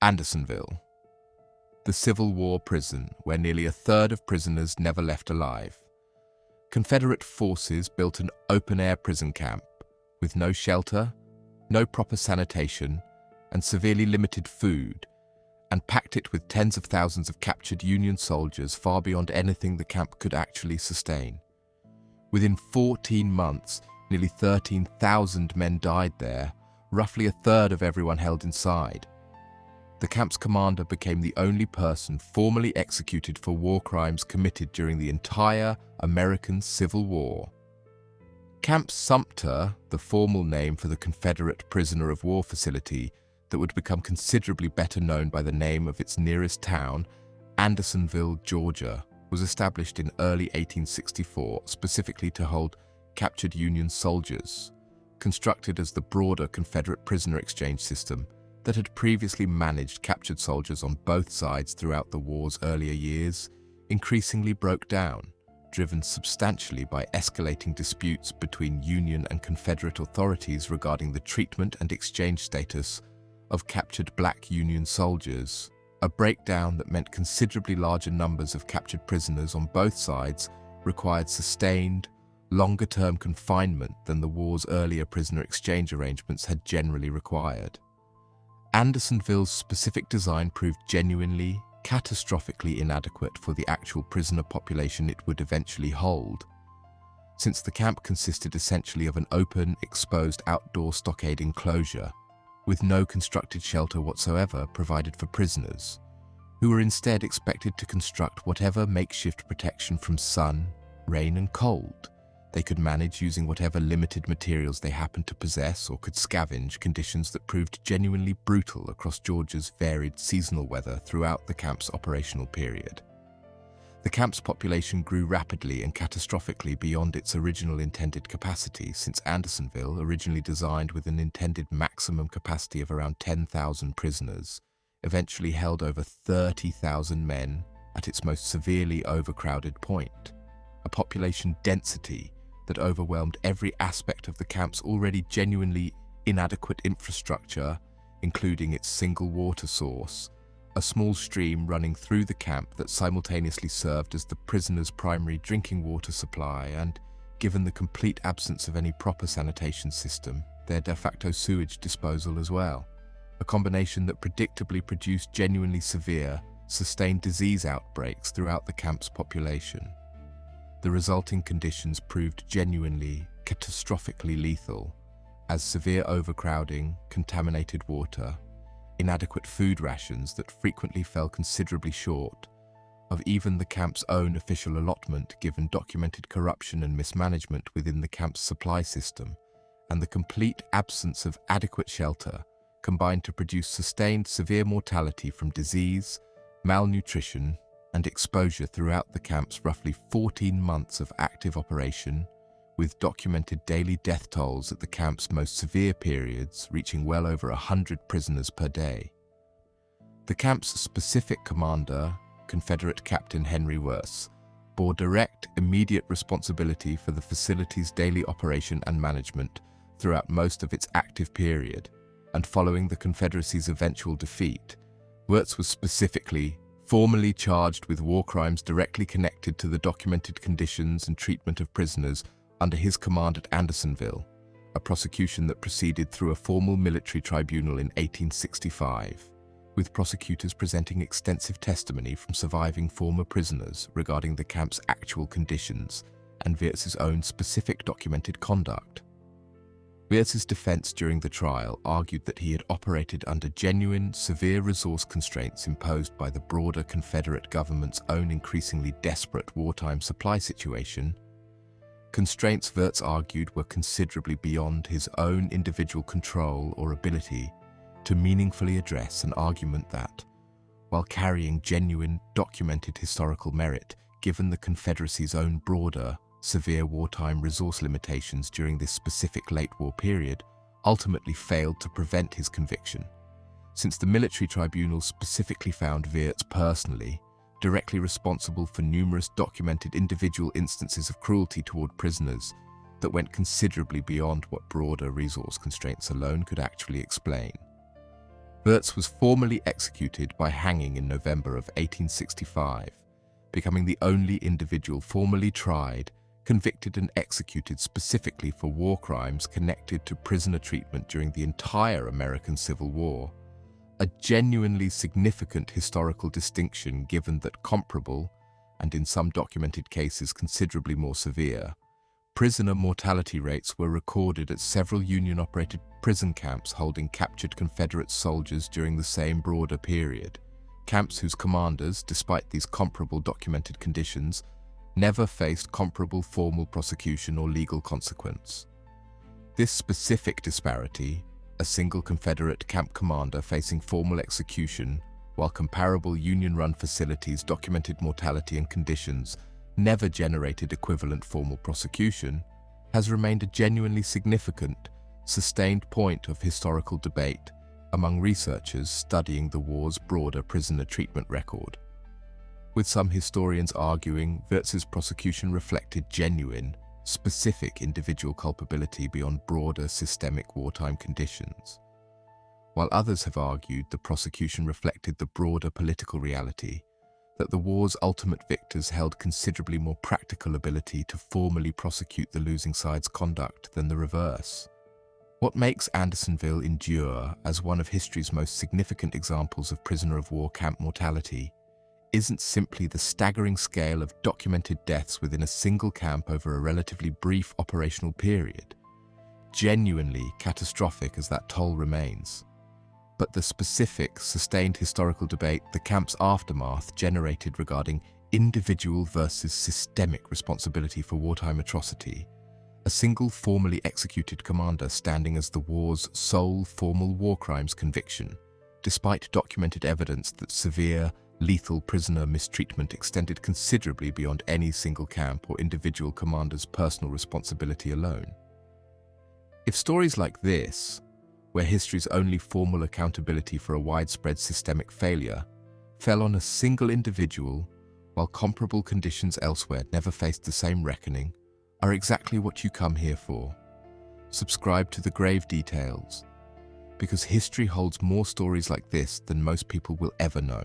Andersonville, the Civil War prison where nearly a third of prisoners never left alive. Confederate forces built an open-air prison camp with no shelter, no proper sanitation, and severely limited food, and packed it with tens of thousands of captured Union soldiers far beyond anything the camp could actually sustain. Within 14 months, nearly 13,000 men died there, roughly a third of everyone held inside. The camp's commander became the only person formally executed for war crimes committed during the entire American Civil War. Camp Sumter, the formal name for the Confederate prisoner of war facility that would become considerably better known by the name of its nearest town, Andersonville, Georgia, was established in early 1864 specifically to hold captured Union soldiers, constructed as the broader Confederate prisoner exchange system that had previously managed captured soldiers on both sides throughout the war's earlier years, increasingly broke down, driven substantially by escalating disputes between Union and Confederate authorities regarding the treatment and exchange status of captured black Union soldiers, a breakdown that meant considerably larger numbers of captured prisoners on both sides required sustained, longer-term confinement than the war's earlier prisoner exchange arrangements had generally required. Andersonville's specific design proved genuinely, catastrophically inadequate for the actual prisoner population it would eventually hold, since the camp consisted essentially of an open, exposed outdoor stockade enclosure, with no constructed shelter whatsoever provided for prisoners, who were instead expected to construct whatever makeshift protection from sun, rain, and cold they could manage using whatever limited materials they happened to possess or could scavenge, conditions that proved genuinely brutal across Georgia's varied seasonal weather throughout the camp's operational period. The camp's population grew rapidly and catastrophically beyond its original intended capacity, since Andersonville, originally designed with an intended maximum capacity of around 10,000 prisoners, eventually held over 30,000 men at its most severely overcrowded point, a population density that overwhelmed every aspect of the camp's already genuinely inadequate infrastructure, including its single water source, a small stream running through the camp that simultaneously served as the prisoners' primary drinking water supply and, given the complete absence of any proper sanitation system, their de facto sewage disposal as well, a combination that predictably produced genuinely severe, sustained disease outbreaks throughout the camp's population. The resulting conditions proved genuinely, catastrophically lethal, as severe overcrowding, contaminated water, inadequate food rations that frequently fell considerably short of even the camp's own official allotment given documented corruption and mismanagement within the camp's supply system, and the complete absence of adequate shelter combined to produce sustained severe mortality from disease, malnutrition, and exposure throughout the camp's roughly 14 months of active operation, with documented daily death tolls at the camp's most severe periods reaching well over 100 prisoners per day. The camp's specific commander, Confederate Captain Henry Wirz, bore direct, immediate responsibility for the facility's daily operation and management throughout most of its active period, and following the Confederacy's eventual defeat, Wirz was specifically formally charged with war crimes directly connected to the documented conditions and treatment of prisoners under his command at Andersonville, a prosecution that proceeded through a formal military tribunal in 1865, with prosecutors presenting extensive testimony from surviving former prisoners regarding the camp's actual conditions and Wirz's own specific documented conduct. Wirz's defense during the trial argued that he had operated under genuine, severe resource constraints imposed by the broader Confederate government's own increasingly desperate wartime supply situation, constraints Wirz argued were considerably beyond his own individual control or ability to meaningfully address an argument that, while carrying genuine, documented historical merit given the Confederacy's own broader, severe wartime resource limitations during this specific late war period, ultimately failed to prevent his conviction, since the military tribunal specifically found Wirz personally directly responsible for numerous documented individual instances of cruelty toward prisoners that went considerably beyond what broader resource constraints alone could actually explain. Wirz was formally executed by hanging in November of 1865, becoming the only individual formally tried, convicted and executed specifically for war crimes connected to prisoner treatment during the entire American Civil War. A genuinely significant historical distinction given that comparable, and in some documented cases considerably more severe, prisoner mortality rates were recorded at several Union-operated prison camps holding captured Confederate soldiers during the same broader period, camps whose commanders, despite these comparable documented conditions, never faced comparable formal prosecution or legal consequence. This specific disparity, a single Confederate camp commander facing formal execution, while comparable Union-run facilities documented mortality and conditions never generated equivalent formal prosecution, has remained a genuinely significant, sustained point of historical debate among researchers studying the war's broader prisoner treatment record, with some historians arguing Wirz's prosecution reflected genuine, specific individual culpability beyond broader systemic wartime conditions, while others have argued the prosecution reflected the broader political reality that the war's ultimate victors held considerably more practical ability to formally prosecute the losing side's conduct than the reverse. What makes Andersonville endure as one of history's most significant examples of prisoner of war camp mortality isn't simply the staggering scale of documented deaths within a single camp over a relatively brief operational period, genuinely catastrophic as that toll remains, but the specific, sustained historical debate the camp's aftermath generated regarding individual versus systemic responsibility for wartime atrocity, a single formally executed commander standing as the war's sole formal war crimes conviction, despite documented evidence that severe, lethal prisoner mistreatment extended considerably beyond any single camp or individual commander's personal responsibility alone. If stories like this, where history's only formal accountability for a widespread systemic failure fell on a single individual, while comparable conditions elsewhere never faced the same reckoning, are exactly what you come here for. Subscribe to The Grave Details, because history holds more stories like this than most people will ever know.